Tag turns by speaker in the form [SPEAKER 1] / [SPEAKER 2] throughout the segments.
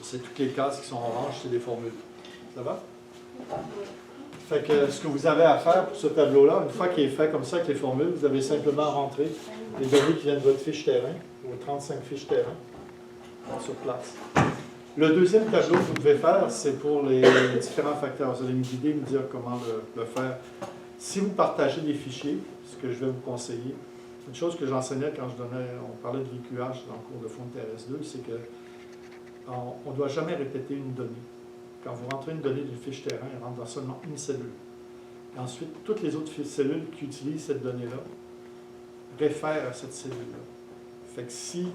[SPEAKER 1] C'est toutes les cases qui sont oranges, c'est des formules. Ça va? Fait que ce que vous avez à faire pour ce tableau-là, une fois qu'il est fait comme ça avec les formules, vous avez simplement rentré les données qui viennent de votre fiche terrain, vos 35 fiches terrain, sur place. Le deuxième tableau que vous devez faire, c'est pour les différents facteurs. Vous allez me guider, me dire comment le faire. Si vous partagez des fichiers, ce que je vais vous conseiller, une chose que j'enseignais quand on parlait de VQH dans le cours de fond de TRS2, c'est que on ne doit jamais répéter une donnée. Quand vous rentrez une donnée d'une fiche terrain, elle rentre dans seulement une cellule. Et ensuite, toutes les autres cellules qui utilisent cette donnée-là réfèrent à cette cellule-là. Fait que si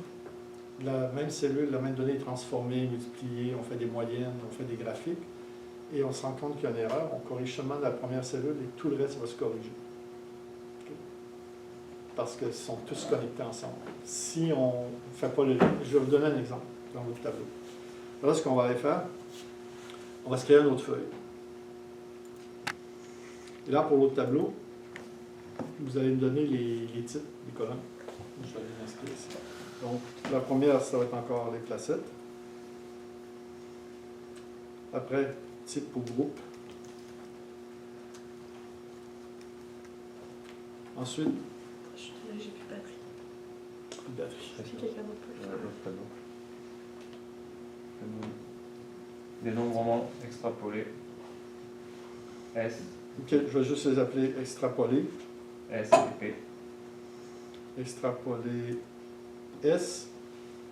[SPEAKER 1] la même cellule, la même donnée est transformée, multipliée, on fait des moyennes, on fait des graphiques, et on se rend compte qu'il y a une erreur, on corrige seulement la première cellule et tout le reste va se corriger. Okay? Parce qu'ils sont tous connectés ensemble. Si on ne fait pas le lien, je vais vous donner un exemple dans votre tableau. Là, ce qu'on va aller faire, on va se créer une autre feuille. Et là, pour l'autre tableau, vous allez me donner les titres, les colonnes. Je vais les inscrire ici. Donc, la première, ça va être encore les placettes. Après, type ou groupe. Ensuite,
[SPEAKER 2] j'ai plus de batterie.
[SPEAKER 1] Plus de batterie.
[SPEAKER 2] Si quelqu'un d'autre peut le faire.
[SPEAKER 3] Des nombres vraiment extrapolés. S.
[SPEAKER 1] Ok, je vais juste les appeler extrapoler.
[SPEAKER 3] S et P.
[SPEAKER 1] Extrapoler S.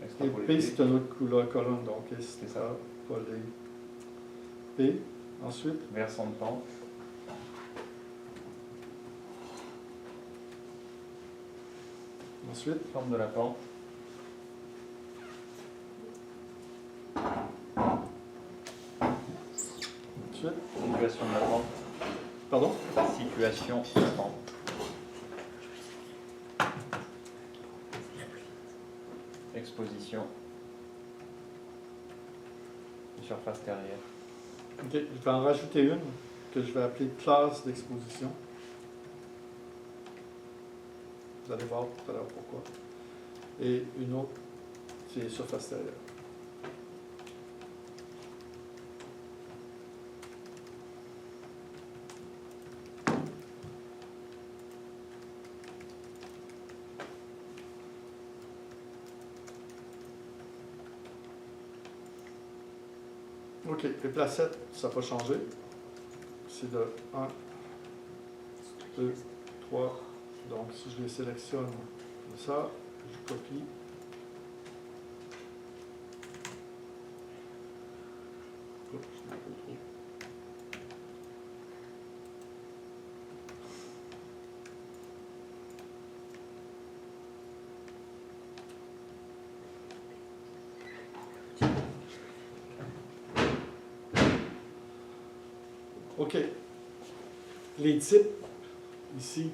[SPEAKER 1] Et
[SPEAKER 3] Extrapoler
[SPEAKER 1] P, c'est une autre couleur colonne, donc
[SPEAKER 3] C'est ça.
[SPEAKER 1] extrapoler P. Ensuite,
[SPEAKER 3] Versant de temps.
[SPEAKER 1] ensuite,
[SPEAKER 3] Forme de la pente.
[SPEAKER 1] ensuite,
[SPEAKER 3] Situation de la pente.
[SPEAKER 1] pardon,
[SPEAKER 3] Situation de la pente. Exposition. Surface terrière.
[SPEAKER 1] ok, je vais en rajouter une que je vais appeler classe d'exposition. Vous allez voir tout à l'heure pourquoi. Et une autre, c'est surface terrière. OK, les placettes, ça n'a pas changé. C'est de 1, 2, 3. Donc, si je les sélectionne comme ça, je copie. Oups, je mets un peu trop. OK. Les types, ici,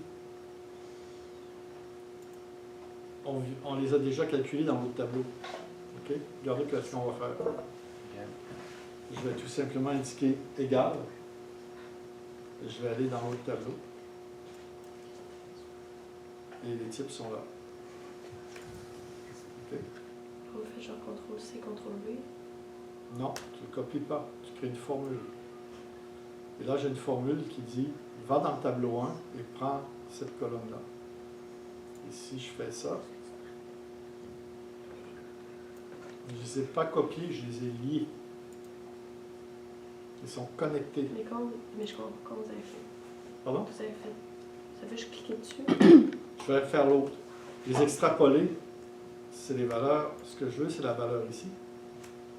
[SPEAKER 1] on les a déjà calculés dans votre tableau. OK? Regardez ce qu'on va faire. Je vais tout simplement indiquer égal. Je vais aller dans votre tableau. Et les types sont là. OK?
[SPEAKER 2] On fait genre CTRL-C, CTRL-V.
[SPEAKER 1] Non, tu ne copies pas. Tu crées une formule. Et là, j'ai une formule qui dit, va dans le tableau 1 et prends cette colonne-là. Et si je fais ça, je ne les ai pas copiés, je les ai liés. Ils sont connectés.
[SPEAKER 2] Mais je comprends comment vous avez fait.
[SPEAKER 1] Pardon?
[SPEAKER 2] Vous avez fait. Ça fait que je cliquais dessus.
[SPEAKER 1] Je vais faire l'autre. Les extrapoler, c'est les valeurs. Ce que je veux, c'est la valeur ici.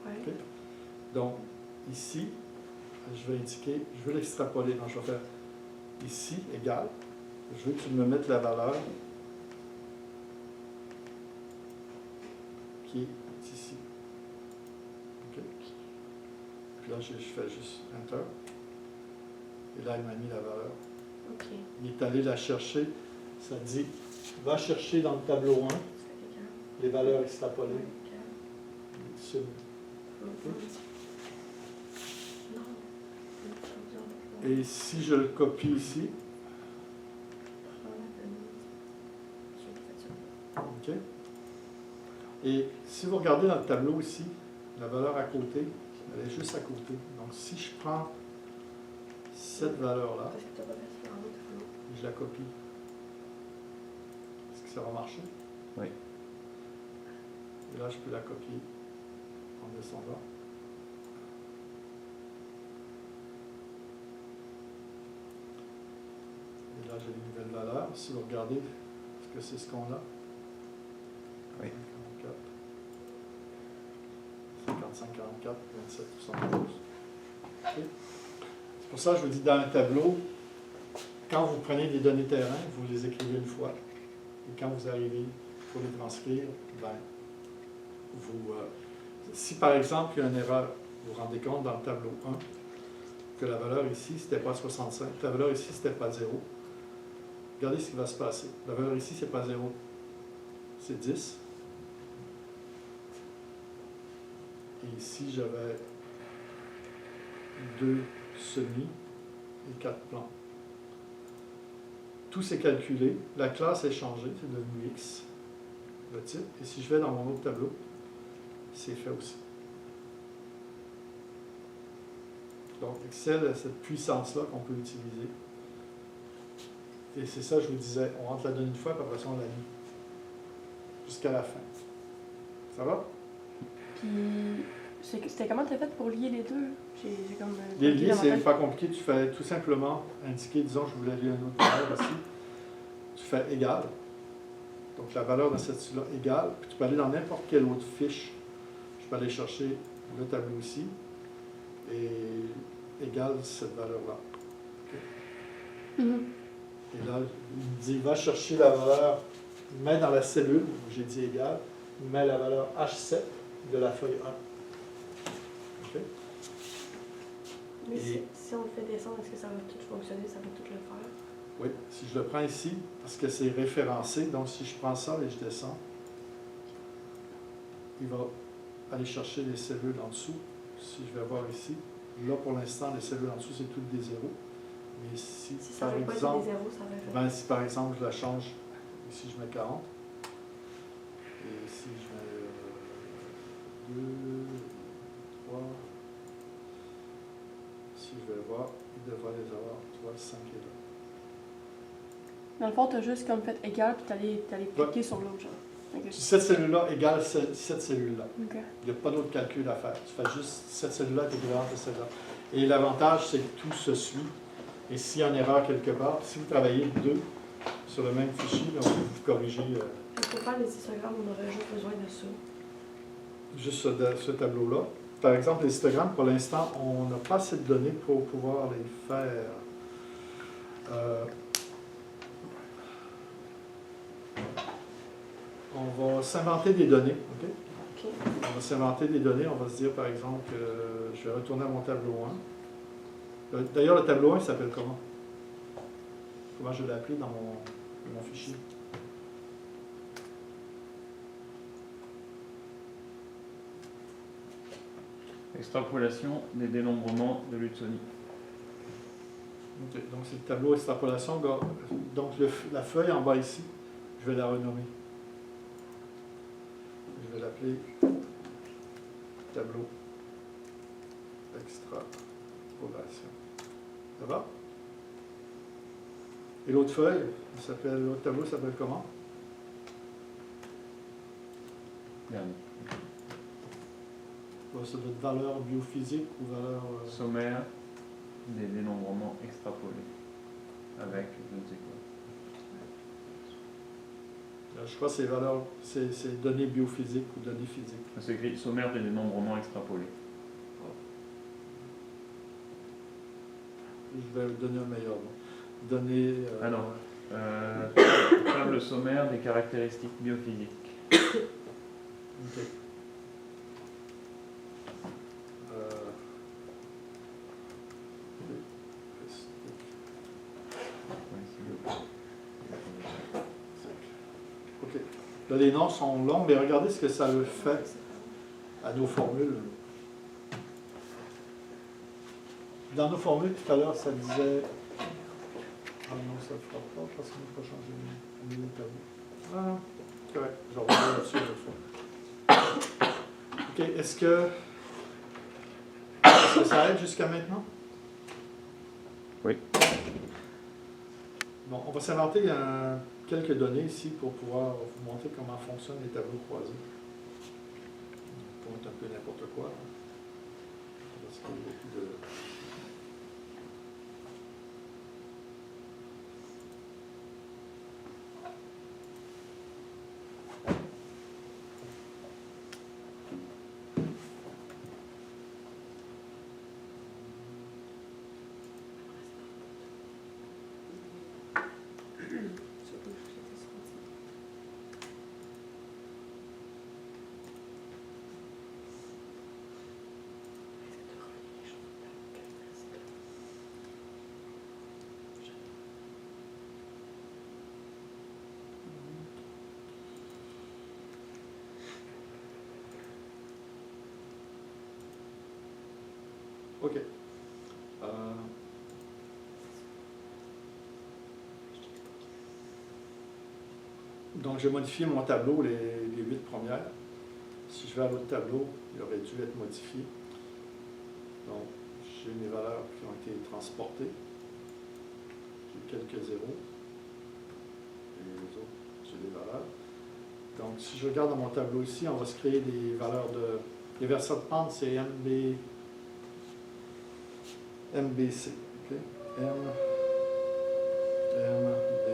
[SPEAKER 2] Ouais.
[SPEAKER 1] Okay? Donc, ici, je vais indiquer, je veux l'extrapoler. Donc, je vais faire ici, égal. Je veux que tu me mettes la valeur qui est ici. OK? Puis là, je fais juste Enter. Et là, il m'a mis la valeur.
[SPEAKER 2] OK.
[SPEAKER 1] Il est allé la chercher. Ça dit, va chercher dans le tableau 1 les valeurs extrapolées. Sub. Et si je le copie ici, OK? Et si vous regardez dans le tableau ici, La valeur à côté, elle est juste à côté. Donc, si je prends cette valeur-là,
[SPEAKER 2] Parce que tu n'as pas fait ça en haut, tableau.
[SPEAKER 1] et je la copie, est-ce que ça va marcher?
[SPEAKER 3] Oui.
[SPEAKER 1] Et là, je peux la copier en descendant. Et là, j'ai les nouvelles valeurs. Si vous regardez, est-ce que c'est ce qu'on a?
[SPEAKER 3] Oui.
[SPEAKER 1] 55, 44, 27, 72. OK. C'est pour ça que je vous dis dans un tableau, quand vous prenez des données terrain, vous les écrivez une fois. Et quand vous arrivez pour les transcrire, ben, si par exemple il y a une erreur, vous vous rendez compte dans le tableau 1 que la valeur ici, c'était pas 65, la valeur ici, c'était pas 0. Regardez ce qui va se passer. La valeur ici, c'est pas 0, c'est 10. Et ici, j'avais 2 semis et 4 plans. Tout s'est calculé, la classe est changée, c'est devenu X, le type. Et si je vais dans mon autre tableau, c'est fait aussi. Donc, Excel a cette puissance-là qu'on peut utiliser. Et c'est ça, je vous disais, on rentre la donnée une fois, puis après ça, on la lit. Jusqu'à la fin. Ça va?
[SPEAKER 4] Puis, c'était comment tu as fait pour lier les deux? J'ai comme...
[SPEAKER 1] Les liens, c'est pas compliqué. Tu fais tout simplement indiquer, disons, je voulais lire une autre valeur ici. Tu fais égal. Donc, la valeur de cette là égale. Puis, tu peux aller dans n'importe quelle autre fiche. Je peux aller chercher le tableau ici. Et égale cette valeur-là. Okay. Et là, il me dit, va chercher la valeur, mets dans la cellule, où j'ai dit égal, mets la valeur H7 de la feuille 1. OK?
[SPEAKER 2] Mais
[SPEAKER 1] Et-
[SPEAKER 2] si on le fait descendre, est-ce que ça va tout fonctionner, ça va tout le faire?
[SPEAKER 1] Oui, si je le prends ici, parce que c'est référencé, donc si je prends ça et je descends, il va aller chercher les cellules en dessous. Si je vais voir ici, là pour l'instant, les cellules en dessous, c'est toutes des zéros. Mais si,
[SPEAKER 2] Si ça
[SPEAKER 1] par
[SPEAKER 2] ne veut pas être
[SPEAKER 1] exemple,
[SPEAKER 2] des zéros, ça va être...
[SPEAKER 1] ben, si par exemple je la change, ici je mets 40, et ici je mets 2, 3, si je vais voir, il devrait les avoir, tu vois, le 5 est là.
[SPEAKER 4] Dans le fond, tu as juste comme fait égal, puis tu allé cliquer sur l'autre, genre. Ok.
[SPEAKER 1] Cette cellule-là égale cette cellule-là.
[SPEAKER 4] Ok.
[SPEAKER 1] Il n'y a pas d'autre calcul à faire. Tu fais juste cette cellule-là est équivalente à celle-là. Et l'avantage, c'est que tout se suit. Et s'il y a une erreur quelque part, si vous travaillez deux sur le même fichier, on peut vous corriger
[SPEAKER 2] Pour faire les histogrammes, on aurait juste besoin de ça.
[SPEAKER 1] juste ce tableau-là. Par exemple, les histogrammes, pour l'instant, on n'a pas assez de données pour pouvoir les faire. On va s'inventer des données. OK?
[SPEAKER 2] OK.
[SPEAKER 1] On va s'inventer des données. On va se dire, par exemple, que je vais retourner à mon tableau 1. D'ailleurs, le tableau 1, il s'appelle comment? Comment je l'ai appelé dans mon fichier?
[SPEAKER 3] Extrapolation des dénombrements de Luzzoni.
[SPEAKER 1] OK. Donc, c'est le tableau extrapolation. Donc, la feuille en bas ici, je vais la renommer. Je vais l'appeler tableau extrapolation. Ça va? Et l'autre feuille, l'autre tableau s'appelle comment?
[SPEAKER 3] Dernier.
[SPEAKER 1] Ça doit être valeur biophysique ou valeur...
[SPEAKER 3] Sommaire des dénombrements extrapolés. Avec je ne sais quoi.
[SPEAKER 1] Je crois que c'est valeur, c'est données biophysiques ou données physiques.
[SPEAKER 3] C'est écrit sommaire des dénombrements extrapolés.
[SPEAKER 1] Je vais vous donner un meilleur nom. Données...
[SPEAKER 3] Ah non. Table sommaire des caractéristiques biophysiques.
[SPEAKER 1] OK. OK. Là, les noms sont longs, mais regardez ce que ça le fait à nos formules. Dans nos formules, tout à l'heure, ça disait... Ah non, ça ne fera pas parce qu'on ne peut pas changer le tableau. Ah, correct. Je reviens là-dessus une autre fois. OK, est-ce que... Est-ce que ça aide jusqu'à maintenant?
[SPEAKER 3] Oui.
[SPEAKER 1] Bon, on va s'inventer quelques données ici pour pouvoir vous montrer comment fonctionnent les tableaux croisés. Pour être un peu n'importe quoi. Parce qu'il y a beaucoup de... OK. Donc, j'ai modifié mon tableau, les 8 premières. Si je vais à l'autre tableau, il aurait dû être modifié. Donc, j'ai mes valeurs qui ont été transportées. J'ai quelques zéros. Et les autres, j'ai des valeurs. Donc, si je regarde dans mon tableau ici, on va se créer des valeurs de... Les versants de pente, c'est MBC. OK? M, B,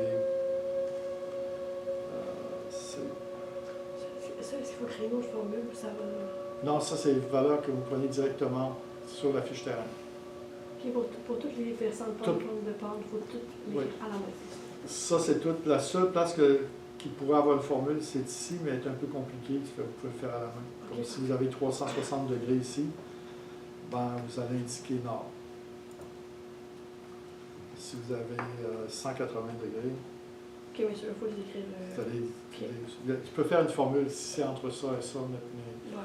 [SPEAKER 1] C.
[SPEAKER 2] Ça, est-ce qu'il faut créer une autre formule ou ça va...
[SPEAKER 1] Non, ça, c'est les valeurs que vous prenez directement sur la fiche terrain.
[SPEAKER 2] OK, pour toutes les versants de pente, de pente, il faut toutes les
[SPEAKER 1] Oui.
[SPEAKER 2] à la main.
[SPEAKER 1] Ça, c'est toute la seule place qui pourrait avoir une formule, c'est ici, mais elle est un peu compliquée, vous pouvez le faire à la main. Comme
[SPEAKER 2] OK.
[SPEAKER 1] si vous avez 360 degrés ici, ben, vous allez indiquer nord. Si vous avez 180 degrés,
[SPEAKER 2] OK, oui, il faut les écrire.
[SPEAKER 1] vous allez,
[SPEAKER 2] OK.
[SPEAKER 1] tu peux faire une formule si c'est entre ça et ça, mais
[SPEAKER 2] Ouais.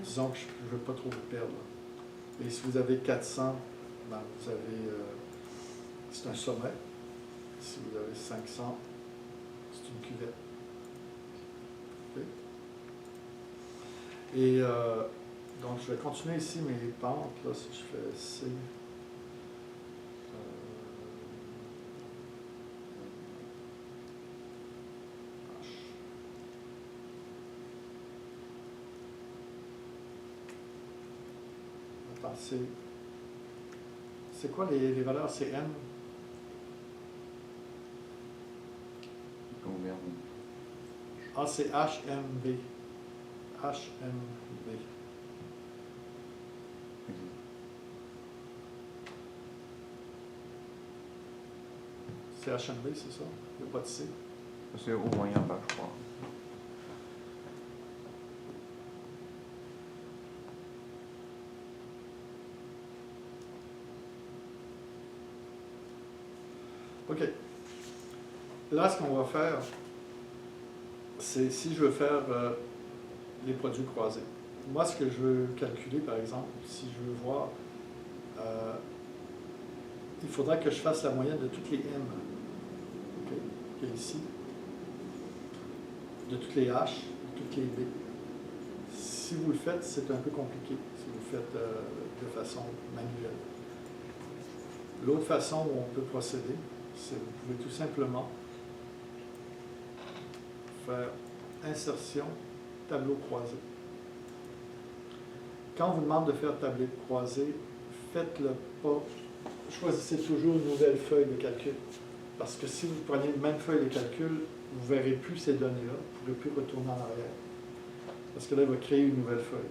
[SPEAKER 1] disons que je ne veux pas trop vous perdre. Et si vous avez 400, ben, vous avez, c'est un sommet. Si vous avez 500, c'est une cuvette. OK? Et donc, je vais continuer ici mes pentes. Là, si je fais C. Attends, c'est quoi les valeurs? C'est M? Ah, c'est HMB. HMB. C'est HMB, c'est ça? Il n'y a pas de C?
[SPEAKER 3] C'est au moyen bas, je crois.
[SPEAKER 1] OK. Là, ce qu'on va faire, c'est si je veux faire les produits croisés. Moi, ce que je veux calculer, par exemple, si je veux voir, il faudra que je fasse la moyenne de toutes les M, OK, qu'il y a ici, de toutes les H, de toutes les B. Si vous le faites, c'est un peu compliqué, si vous le faites de façon manuelle. L'autre façon où on peut procéder, c'est que vous pouvez tout simplement faire insertion, tableau croisé. Quand on vous demande de faire tableau croisé, faites-le pas. Choisissez toujours une nouvelle feuille de calcul. Parce que si vous prenez une même feuille de calcul, vous ne verrez plus ces données-là. Vous ne pourrez plus retourner en arrière. Parce que là, il va créer une nouvelle feuille.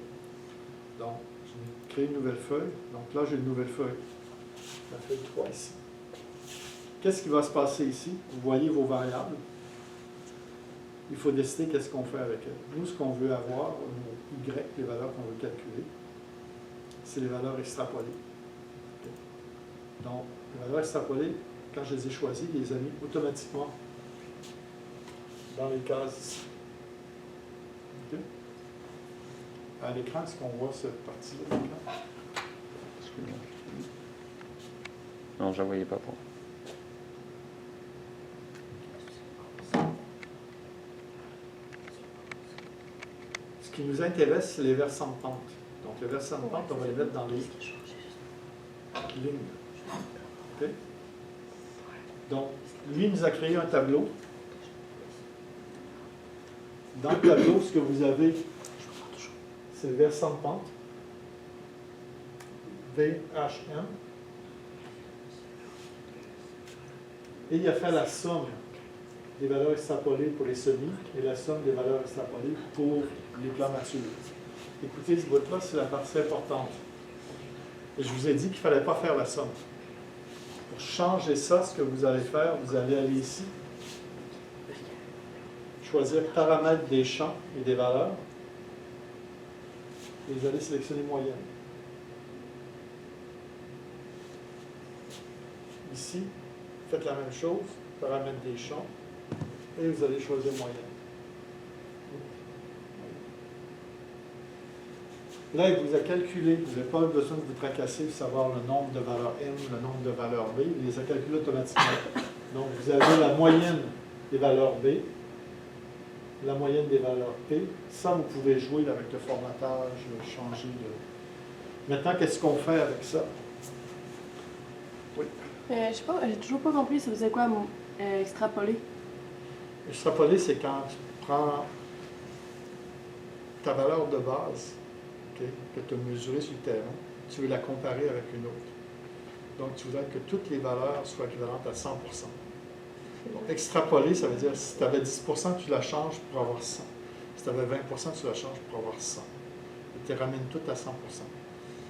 [SPEAKER 1] Donc, je vais créer une nouvelle feuille. Donc là, j'ai une nouvelle feuille. La feuille 3 ici. Qu'est-ce qui va se passer ici? Vous voyez vos variables. Il faut décider qu'est-ce qu'on fait avec elles. Nous, ce qu'on veut avoir, nos Y, les valeurs qu'on veut calculer, c'est les valeurs extrapolées. Okay. Donc, les valeurs extrapolées, quand je les ai choisies, ils les ont mis automatiquement dans les cases ici. Okay. À l'écran, est-ce qu'on voit cette partie-là de l'écran?
[SPEAKER 3] Excusez-moi. Non, je ne la voyais pas pour.
[SPEAKER 1] Ce qui nous intéresse, c'est les versants de pente. Donc, les versants de pente, on va les mettre dans les ligne. OK? Donc, lui il nous a créé un tableau. Dans le tableau, ce que vous avez, c'est le versant de pente, VHM. Et il a fait la somme des valeurs extrapolées pour les semis et la somme des valeurs extrapolées pour les plans matures. Écoutez, ce bout-là, c'est la partie importante. Et je vous ai dit qu'il ne fallait pas faire la somme. Pour changer ça, ce que vous allez faire, vous allez aller ici, choisir paramètres des champs et des valeurs, et vous allez sélectionner moyenne. Ici, faites la même chose, paramètres des champs, et vous allez choisir moyenne. Là, il vous a calculé, vous n'avez pas besoin de vous tracasser pour savoir le nombre de valeurs M, le nombre de valeurs B, il les a calculés automatiquement. Donc, vous avez la moyenne des valeurs B, la moyenne des valeurs P. Ça, vous pouvez jouer avec le formatage, changer de... Maintenant, qu'est-ce qu'on fait avec ça? Oui.
[SPEAKER 4] Je sais pas, j'ai toujours pas compris, ça faisait quoi, extrapoler?
[SPEAKER 1] Extrapoler, c'est quand tu prends ta valeur de base, okay, que tu as mesurée sur le terrain, tu veux la comparer avec une autre. Donc, tu voudrais que toutes les valeurs soient équivalentes à 100%. Donc, extrapoler, ça veut dire si tu avais 10%, tu la changes pour avoir 100. Si tu avais 20%, tu la changes pour avoir 100. Et tu les ramènes toutes à 100%.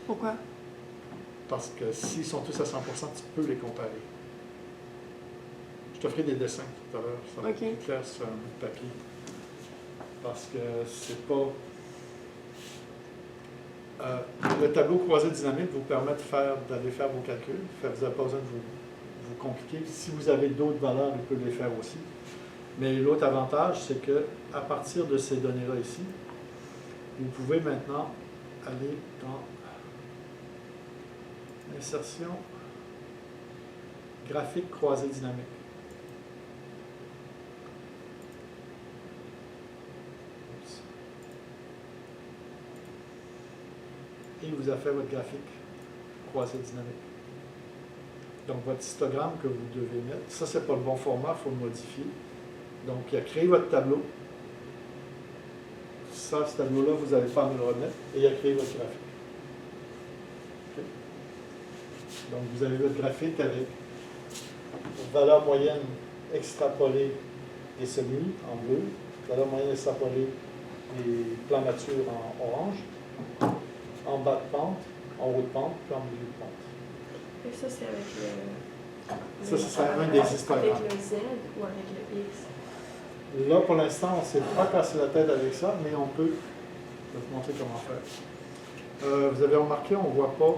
[SPEAKER 4] Pourquoi?
[SPEAKER 1] Parce que s'ils sont tous à 100%, tu peux les comparer. Je te ferai des dessins tout à l'heure, ça va être plus clair sur un bout de papier. Parce que c'est pas... le tableau croisé dynamique vous permet d'aller faire vos calculs. Vous n'avez pas besoin de vous compliquer. Si vous avez d'autres valeurs, vous pouvez les faire aussi. Mais l'autre avantage, c'est que à partir de ces données-là ici, vous pouvez maintenant aller dans insertion, graphique croisé dynamique. Et il vous a fait votre graphique croisé dynamique. Donc, votre histogramme que vous devez mettre, ça, c'est pas le bon format, il faut le modifier. Donc, il a créé votre tableau. Ça, ce tableau-là, vous n'avez pas à me le remettre. Et il a créé votre graphique. Okay. Donc, vous avez votre graphique avec valeur moyenne extrapolée des semis en bleu, valeur moyenne extrapolée des plants matures en orange, en bas de pente, en haut de pente, puis en milieu de pente.
[SPEAKER 2] Et ça, c'est avec le...
[SPEAKER 1] Ça, ce serait un des histogrammes.
[SPEAKER 2] Avec le Z ou avec le X?
[SPEAKER 1] Là, pour l'instant, on ne s'est pas cassé la tête avec ça, mais on peut. Je vais vous montrer comment faire. Vous avez remarqué, on ne voit pas.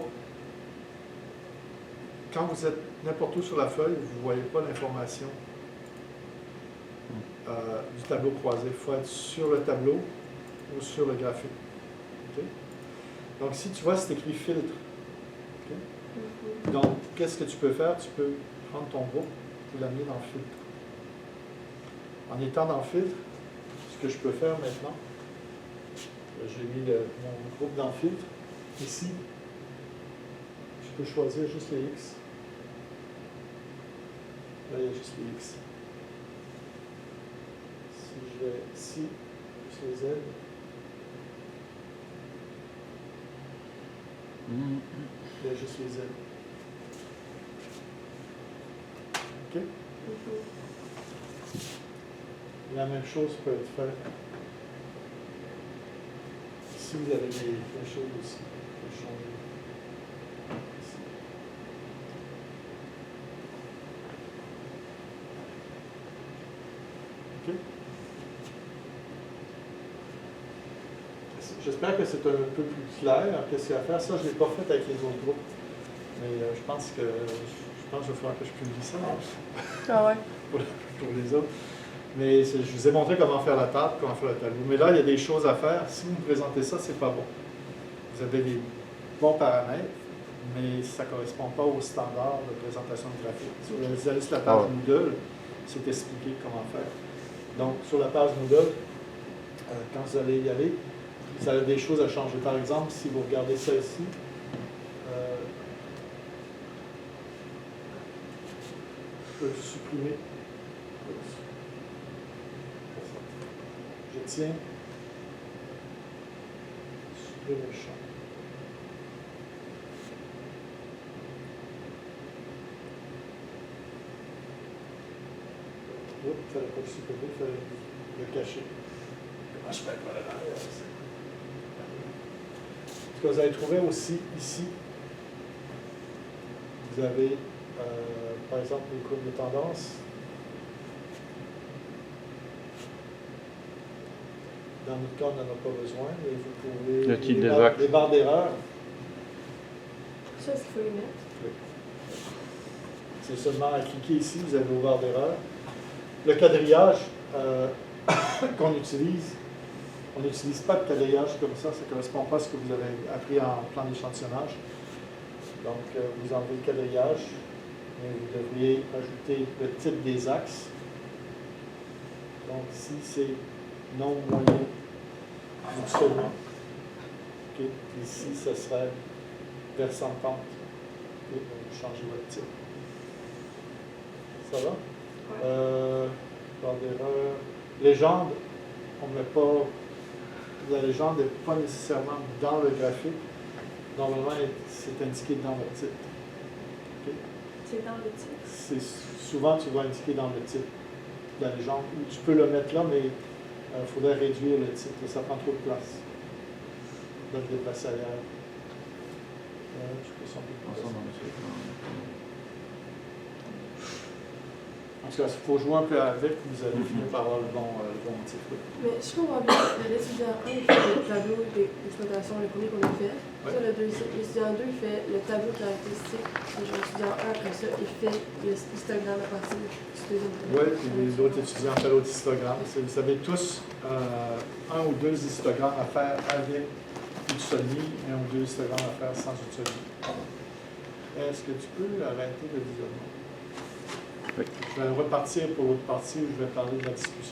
[SPEAKER 1] Quand vous êtes n'importe où sur la feuille, vous ne voyez pas l'information du tableau croisé. Il faut être sur le tableau ou sur le graphique. Okay? Donc, si tu vois, c'est écrit filtre. Okay? Donc, qu'est-ce que tu peux faire? Tu peux prendre ton groupe et l'amener dans le filtre. En étant dans le filtre, ce que je peux faire maintenant, j'ai mis mon groupe dans le filtre. Ici, je peux choisir juste les X. Là, il y a juste les X. Si je vais ici, juste les Z. Il y a juste les Z. OK? La même chose peut être faite. Ici, vous avez des choses aussi. Vous pouvez changer. Ici. OK? J'espère que c'est un peu plus clair. Qu'est-ce qu'il y a à faire? Ça, je ne l'ai pas fait avec les autres groupes. Mais je pense qu'il va falloir que je publie ça.
[SPEAKER 4] Ah ouais.
[SPEAKER 1] pour les autres. Mais je vous ai montré comment faire la table, comment faire le tableau. Mais là, il y a des choses à faire. Si vous me présentez ça, c'est pas bon. Vous avez des bons paramètres, mais ça ne correspond pas aux standards de présentation de graphique. Si vous allez sur la page Moodle, c'est expliqué comment faire. Donc, sur la page Moodle, quand vous allez y aller, vous avez des choses à changer. Par exemple, si vous regardez ça ici, Je peux supprimer. Je tiens. Supprimer le champ. Oups, il ne fallait pas le supprimer, il fallait le cacher. Comment je fais pas là? Ce que vous allez trouver aussi ici, vous avez par exemple les courbes de tendance. Dans notre cas, on n'en a pas besoin, mais vous pouvez.
[SPEAKER 3] Le titre des axes.
[SPEAKER 1] Les barres d'erreur,
[SPEAKER 2] Ça, est-ce qu'il faut les mettre?
[SPEAKER 1] c'est seulement à cliquer ici, vous avez vos barres d'erreur. Le quadrillage qu'on utilise, on n'utilise pas de quadrillage comme ça ne correspond pas à ce que vous avez appris en plan d'échantillonnage. Donc, vous enlevez le quadrillage, mais vous devriez ajouter le titre des axes. Donc, ici, c'est non moyen du seulement. Okay. Ici, ce serait versant de pente. Okay. Donc, vous changez votre titre. Ça va? Barre d'erreur. Légende, on ne met pas. La légende n'est pas nécessairement dans le graphique. Normalement, c'est indiqué dans le titre. Okay.
[SPEAKER 2] C'est dans le titre.
[SPEAKER 1] Souvent, tu vas indiquer dans le titre de la légende. Ou tu peux le mettre là, mais il faudrait réduire le titre. Ça prend trop de place. Donc, le déplacer ailleurs. Je peux s'en En tout cas, il faut jouer un peu avec, vous allez finir par avoir le bon titre.
[SPEAKER 2] Mais je comprends bien, l'étudiant 1, il fait le tableau d'exploitation, le premier qu'on a fait.
[SPEAKER 1] Ouais.
[SPEAKER 2] Ça, l'étudiant 2, il fait le tableau caractéristique. L'étudiant 1, après ça, il fait l'histogramme à partir du deuxième tableau.
[SPEAKER 1] Oui, puis l'autre étudiant fait l'autre histogramme. Vous avez tous un ou deux histogrammes à faire avec Utsoni et un ou deux histogrammes à faire sans Utsoni. Est-ce que tu peux arrêter le visionnement?
[SPEAKER 3] Oui.
[SPEAKER 1] Je vais repartir pour l'autre partie où je vais parler de la discussion.